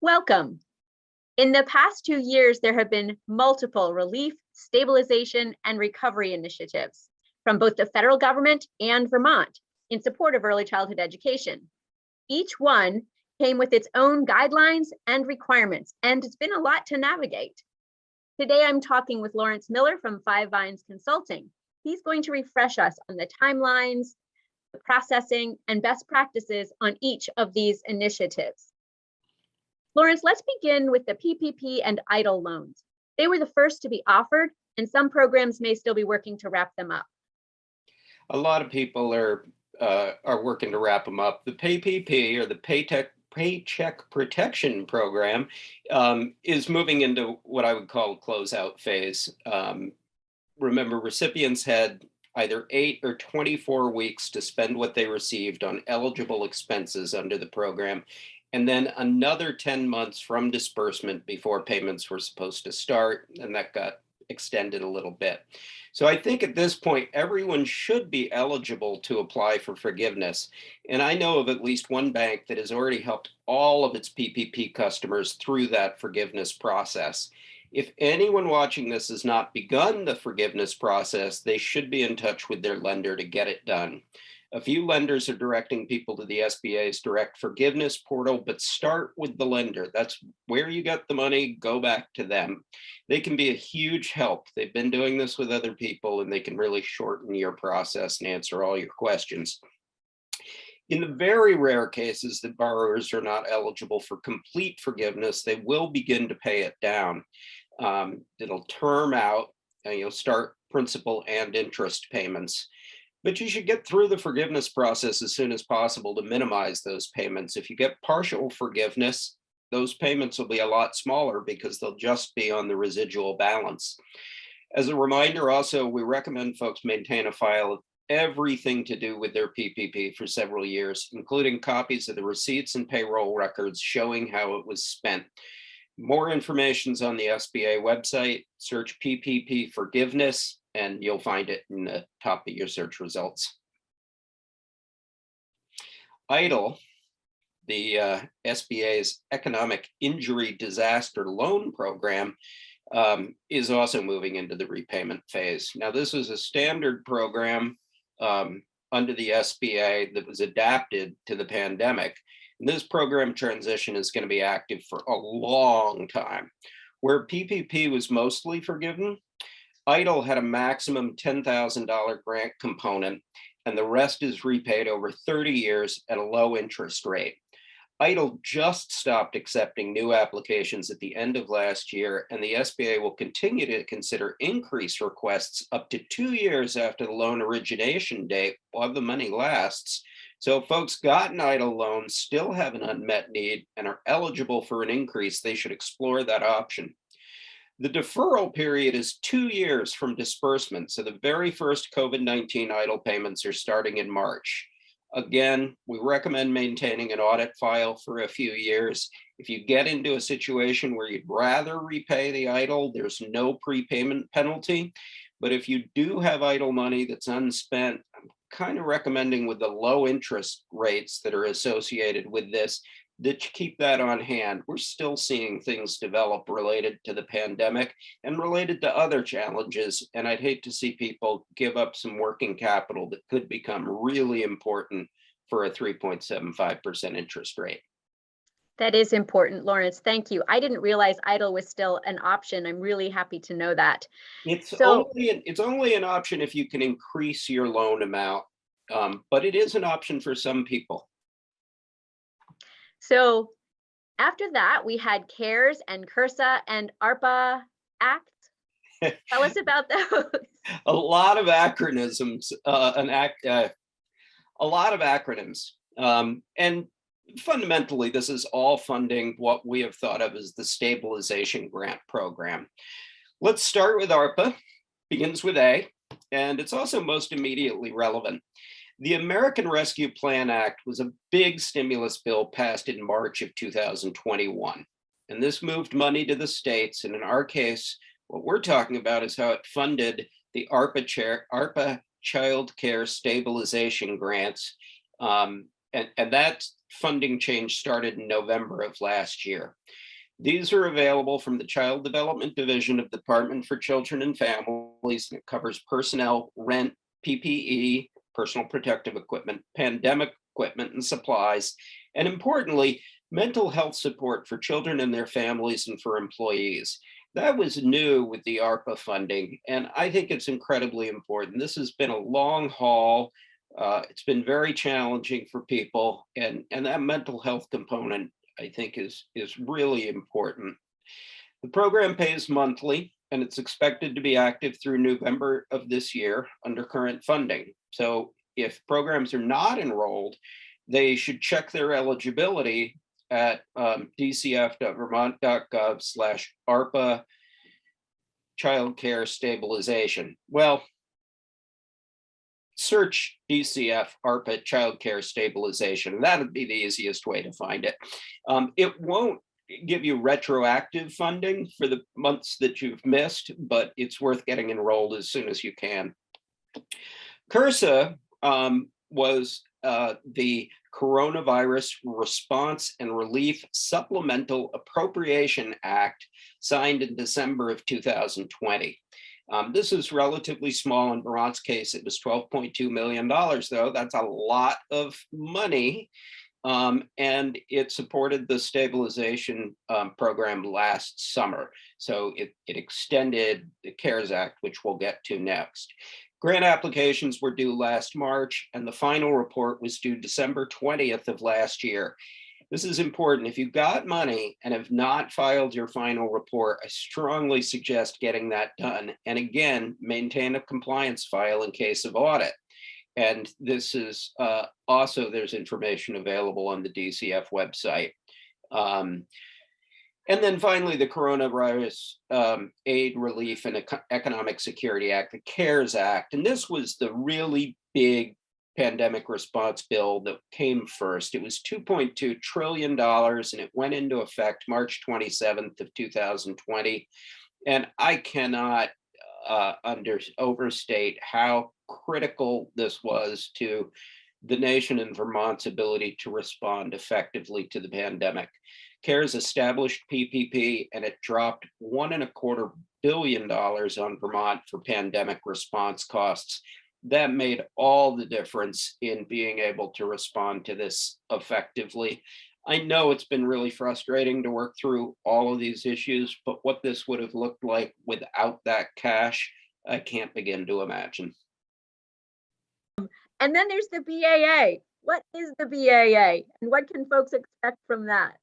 Welcome. In the past 2 years, there have been multiple relief, stabilization, and recovery initiatives from both the federal government and Vermont in support of early childhood education. Each one came with its own guidelines and requirements, and it's been a lot to navigate. Today, I'm talking with Lawrence Miller from Five Vines Consulting. He's going to refresh us on the timelines, the processing, and best practices on each of these initiatives. Lawrence, let's begin with the PPP and EIDL loans. They were the first to be offered, and some programs may still be working to wrap them up. A lot of people are working to wrap them up. The PPP, or the Paycheck Protection Program, is moving into what I would call a closeout phase. Remember, recipients had either 8 or 24 weeks to spend what they received on eligible expenses under the program, and then another 10 months from disbursement before payments were supposed to start, and that got extended a little bit. So I think at this point, everyone should be eligible to apply for forgiveness. And I know of at least one bank that has already helped all of its PPP customers through that forgiveness process. If anyone watching this has not begun the forgiveness process, they should be in touch with their lender to get it done. A few lenders are directing people to the SBA's direct forgiveness portal, but start with the lender. That's where you got the money, go back to them. They can be a huge help. They've been doing this with other people, and they can really shorten your process and answer all your questions. In the very rare cases that borrowers are not eligible for complete forgiveness, they will begin to pay it down. It'll term out, and you'll start principal and interest payments. But you should get through the forgiveness process as soon as possible to minimize those payments. If you get partial forgiveness, those payments will be a lot smaller because they'll just be on the residual balance. As a reminder, also, we recommend folks maintain a file of everything to do with their PPP for several years, including copies of the receipts and payroll records showing how it was spent. More information is on the SBA website. Search PPP forgiveness, and you'll find it in the top of your search results. EIDL, the SBA's Economic Injury Disaster Loan Program, is also moving into the repayment phase. Now, this is a standard program under the SBA that was adapted to the pandemic. And this program transition is going to be active for a long time. Where PPP was mostly forgiven, EIDL had a maximum $10,000 grant component, and the rest is repaid over 30 years at a low interest rate. EIDL just stopped accepting new applications at the end of last year, and the SBA will continue to consider increase requests up to 2 years after the loan origination date while the money lasts. So if folks got an EIDL loan, still have an unmet need, and are eligible for an increase, they should explore that option. The deferral period is 2 years from disbursement, so the very first COVID-19 EIDL payments are starting in March. Again, we recommend maintaining an audit file for a few years. If you get into a situation where you'd rather repay the EIDL, there's no prepayment penalty. But if you do have EIDL money that's unspent, I'm kind of recommending, with the low interest rates that are associated with this, that you keep that on hand. We're still seeing things develop related to the pandemic and related to other challenges. And I'd hate to see people give up some working capital that could become really important for a 3.75% interest rate. That is important, Lawrence. Thank you. I didn't realize EIDL was still an option. I'm really happy to know that. It's only an option if you can increase your loan amount, but it is an option for some people. So after that, we had CARES and CRSA and ARPA Act. Tell us about those. A lot of acronyms, and fundamentally, this is all funding what we have thought of as the Stabilization Grant Program. Let's start with ARPA. Begins with A, and it's also most immediately relevant. The American Rescue Plan Act was a big stimulus bill passed in March of 2021. And this moved money to the states. And in our case, what we're talking about is how it funded the ARPA Child Care Stabilization Grants. And and that funding change started in November of last year. These are available from the Child Development Division of the Department for Children and Families, and it covers personnel, rent, PPE, personal protective equipment, pandemic equipment and supplies, and importantly, mental health support for children and their families and for employees. That was new with the ARPA funding, and I think it's incredibly important. This has been a long haul. It's been very challenging for people, and that mental health component, I think, is really important. The program pays monthly, and it's expected to be active through November of this year under current funding. So if programs are not enrolled, they should check their eligibility at dcf.vermont.gov/ARPA childcare stabilization. Well, search DCF ARPA childcare stabilization. That would be the easiest way to find it. It won't give you retroactive funding for the months that you've missed, but it's worth getting enrolled as soon as you can. CRSA was the Coronavirus Response and Relief Supplemental Appropriation Act signed in December of 2020. This is relatively small. In Vermont's case, it was $12.2 million, though. That's a lot of money. And it supported the stabilization program last summer. So it extended the CARES Act, which we'll get to next. Grant applications were due last March, and the final report was due December 20th of last year. This is important. If you've got money and have not filed your final report, I strongly suggest getting that done. And again, maintain a compliance file in case of audit. And this is also, there's information available on the DCF website. And then finally, the Coronavirus Aid, Relief, and Economic Security Act, the CARES Act. And this was the really big pandemic response bill that came first. It was $2.2 trillion, and it went into effect March 27th of 2020. And I cannot overstate how critical this was to the nation and Vermont's ability to respond effectively to the pandemic. CARES established PPP, and it dropped $1.25 billion on Vermont for pandemic response costs. That made all the difference in being able to respond to this effectively. I know it's been really frustrating to work through all of these issues, but what this would have looked like without that cash, I can't begin to imagine. And then there's the BAA. What is the BAA, and what can folks expect from that?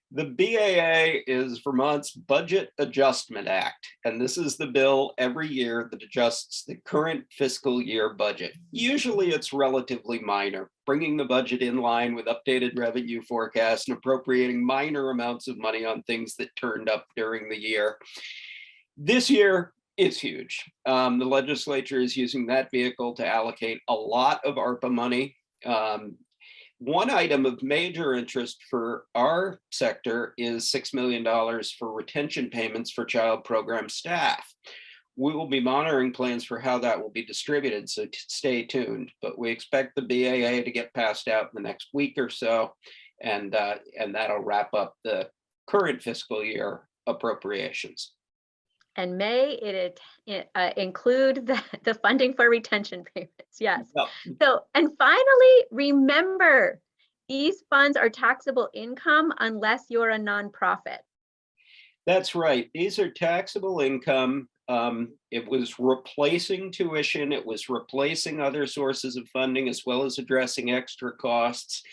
The BAA is Vermont's Budget Adjustment Act, and this is the bill every year that adjusts the current fiscal year budget. Usually it's relatively minor, bringing the budget in line with updated revenue forecasts and appropriating minor amounts of money on things that turned up during the year. This year, it's huge. The legislature is using that vehicle to allocate a lot of ARPA money. One item of major interest for our sector is $6 million for retention payments for child program staff. We will be monitoring plans for how that will be distributed, so stay tuned. But we expect the BAA to get passed out in the next week or so, and that'll wrap up the current fiscal year appropriations. And may it include the funding for retention payments? Yes. Well, So, and finally, remember, these funds are taxable income unless you're a nonprofit. that's right. These are taxable income. It was replacing tuition. It was replacing other sources of funding, as well as addressing extra costs.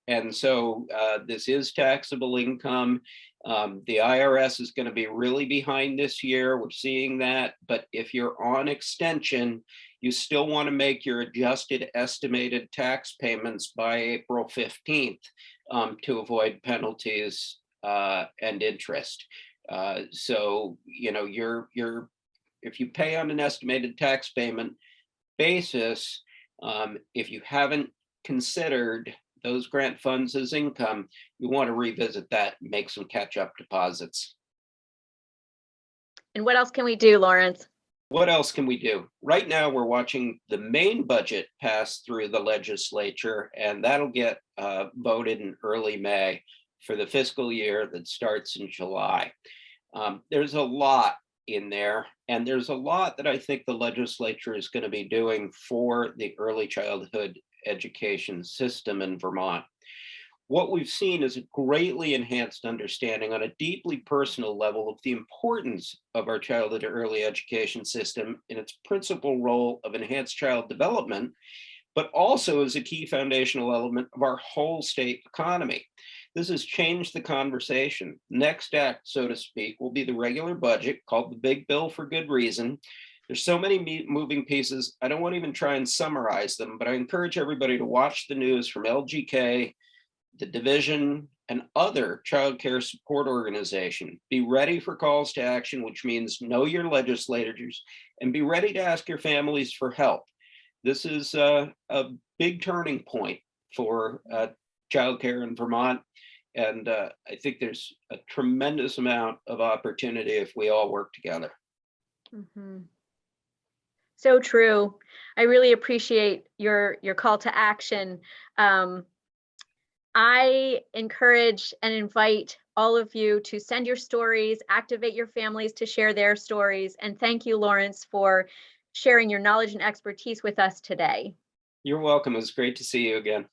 And so this is taxable income. The IRS is going to be really behind this year. We're seeing that. But if you're on extension, you still want to make your adjusted estimated tax payments by April 15th to avoid penalties and interest. So, you know, if you pay on an estimated tax payment basis, if you haven't considered those grant funds as income, you want to revisit that and make some catch-up deposits. And what else can we do, Lawrence? What else can we do? Right now, we're watching the main budget pass through the legislature, and that'll get voted in early May for the fiscal year that starts in July. There's a lot in there, and there's a lot that I think the legislature is going to be doing for the early childhood education system in Vermont. What we've seen is a greatly enhanced understanding on a deeply personal level of the importance of our childhood early education system in its principal role of enhanced child development, but also as a key foundational element of our whole state economy. This has changed the conversation. Next act, so to speak, will be the regular budget called the Big Bill for good reason. There's so many moving pieces, I don't want to even try and summarize them, but I encourage everybody to watch the news from LGK, the division, and other child care support organization. Be ready for calls to action, which means know your legislators and be ready to ask your families for help. This is a big turning point for child care in Vermont. And I think there's a tremendous amount of opportunity if we all work together. Mm-hmm. So true. I really appreciate your call to action. I encourage and invite all of you to send your stories, activate your families to share their stories. And thank you, Lawrence, for sharing your knowledge and expertise with us today. You're welcome. It was great to see you again.